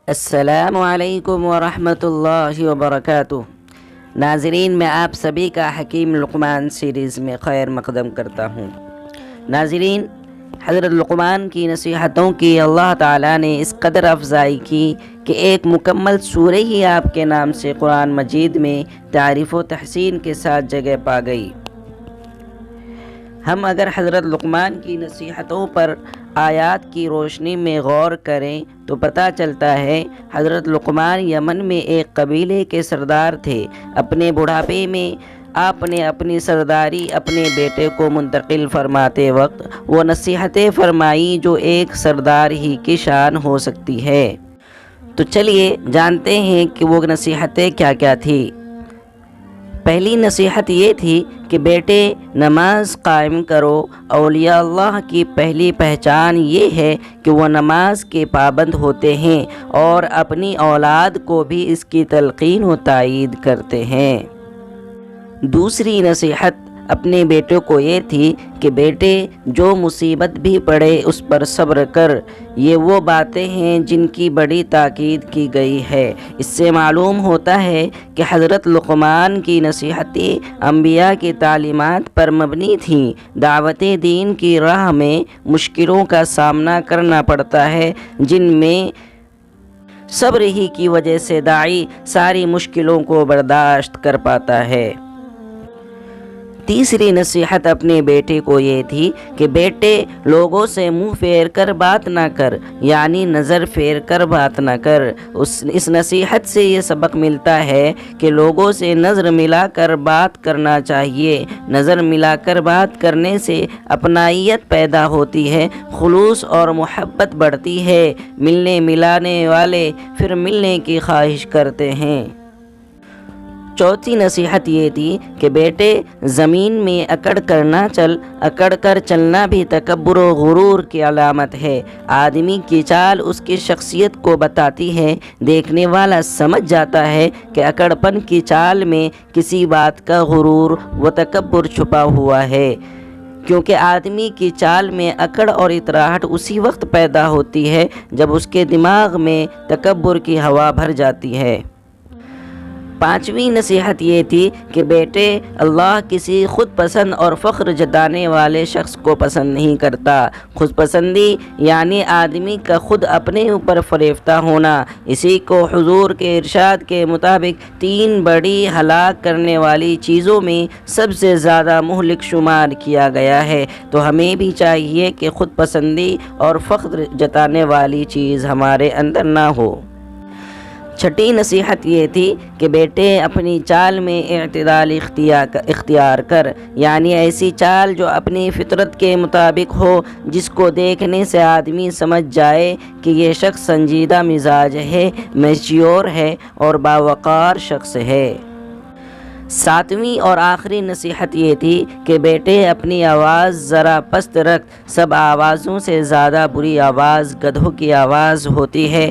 السلام علیکم ورحمۃ اللہ وبرکاتہ۔ ناظرین، میں آپ سبھی کا حکیم لقمان سیریز میں خیر مقدم کرتا ہوں۔ ناظرین، حضرت لقمان کی نصیحتوں کی اللہ تعالیٰ نے اس قدر افزائی کی کہ ایک مکمل سورہ ہی آپ کے نام سے قرآن مجید میں تعریف و تحسین کے ساتھ جگہ پا گئی۔ ہم اگر حضرت لقمان کی نصیحتوں پر آیات کی روشنی میں غور کریں تو پتہ چلتا ہے حضرت لقمان یمن میں ایک قبیلے کے سردار تھے۔ اپنے بڑھاپے میں آپ نے اپنی سرداری اپنے بیٹے کو منتقل فرماتے وقت وہ نصیحتیں فرمائی جو ایک سردار ہی کی شان ہو سکتی ہے۔ تو چلیے جانتے ہیں کہ وہ نصیحتیں کیا کیا تھی۔ پہلی نصیحت یہ تھی کہ بیٹے، نماز قائم کرو۔ اولیاء اللہ کی پہلی پہچان یہ ہے کہ وہ نماز کے پابند ہوتے ہیں اور اپنی اولاد کو بھی اس کی تلقین و تائید کرتے ہیں۔ دوسری نصیحت اپنے بیٹے کو یہ تھی کہ بیٹے، جو مصیبت بھی پڑے اس پر صبر کر۔ یہ وہ باتیں ہیں جن کی بڑی تاکید کی گئی ہے۔ اس سے معلوم ہوتا ہے کہ حضرت لقمان کی نصیحتیں انبیاء کی تعلیمات پر مبنی تھیں۔ دعوت دین کی راہ میں مشکلوں کا سامنا کرنا پڑتا ہے، جن میں صبر ہی کی وجہ سے داعی ساری مشکلوں کو برداشت کر پاتا ہے۔ تیسری نصیحت اپنے بیٹے کو یہ تھی کہ بیٹے، لوگوں سے منہ پھیر کر بات نہ کر، یعنی نظر پھیر کر بات نہ کر۔ اس نصیحت سے یہ سبق ملتا ہے کہ لوگوں سے نظر ملا کر بات کرنا چاہیے۔ نظر ملا کر بات کرنے سے اپنائیت پیدا ہوتی ہے، خلوص اور محبت بڑھتی ہے۔ ملنے ملانے والے پھر ملنے کی خواہش کرتے ہیں۔ چوتھی نصیحت یہ تھی کہ بیٹے، زمین میں اکڑ کر نہ چل۔ اکڑ کر چلنا بھی تکبر و غرور کی علامت ہے۔ آدمی کی چال اس کی شخصیت کو بتاتی ہے۔ دیکھنے والا سمجھ جاتا ہے کہ اکڑپن کی چال میں کسی بات کا غرور و تکبر چھپا ہوا ہے، کیونکہ آدمی کی چال میں اکڑ اور اتراہٹ اسی وقت پیدا ہوتی ہے جب اس کے دماغ میں تکبر کی ہوا بھر جاتی ہے۔ پانچویں نصیحت یہ تھی کہ بیٹے، اللہ کسی خود پسند اور فخر جتانے والے شخص کو پسند نہیں کرتا۔ خود پسندی یعنی آدمی کا خود اپنے اوپر فریفتہ ہونا۔ اسی کو حضور کے ارشاد کے مطابق تین بڑی ہلاک کرنے والی چیزوں میں سب سے زیادہ مہلک شمار کیا گیا ہے۔ تو ہمیں بھی چاہیے کہ خود پسندی اور فخر جتانے والی چیز ہمارے اندر نہ ہو۔ چھٹی نصیحت یہ تھی کہ بیٹے، اپنی چال میں اعتدال اختیار کر، یعنی ایسی چال جو اپنی فطرت کے مطابق ہو، جس کو دیکھنے سے آدمی سمجھ جائے کہ یہ شخص سنجیدہ مزاج ہے، میچیور ہے اور باوقار شخص ہے۔ ساتویں اور آخری نصیحت یہ تھی کہ بیٹے، اپنی آواز ذرا پست رکھ۔ سب آوازوں سے زیادہ بری آواز گدھوں کی آواز ہوتی ہے۔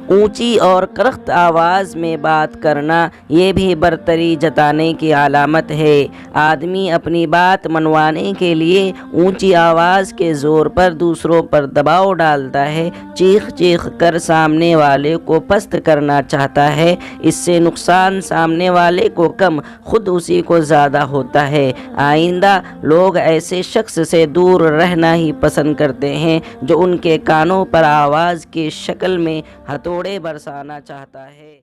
اونچی اور کرخت آواز میں بات کرنا یہ بھی برتری جتانے کی علامت ہے۔ آدمی اپنی بات منوانے کے لیے اونچی آواز کے زور پر دوسروں پر دباؤ ڈالتا ہے، چیخ چیخ کر سامنے والے کو پست کرنا چاہتا ہے۔ اس سے نقصان سامنے والے کو کم، خود اسی کو زیادہ ہوتا ہے۔ آئندہ لوگ ایسے شخص سے دور رہنا ہی پسند کرتے ہیں جو ان کے کانوں پر آواز کی شکل میں ہتھوڑے برسانا چاہتا ہے۔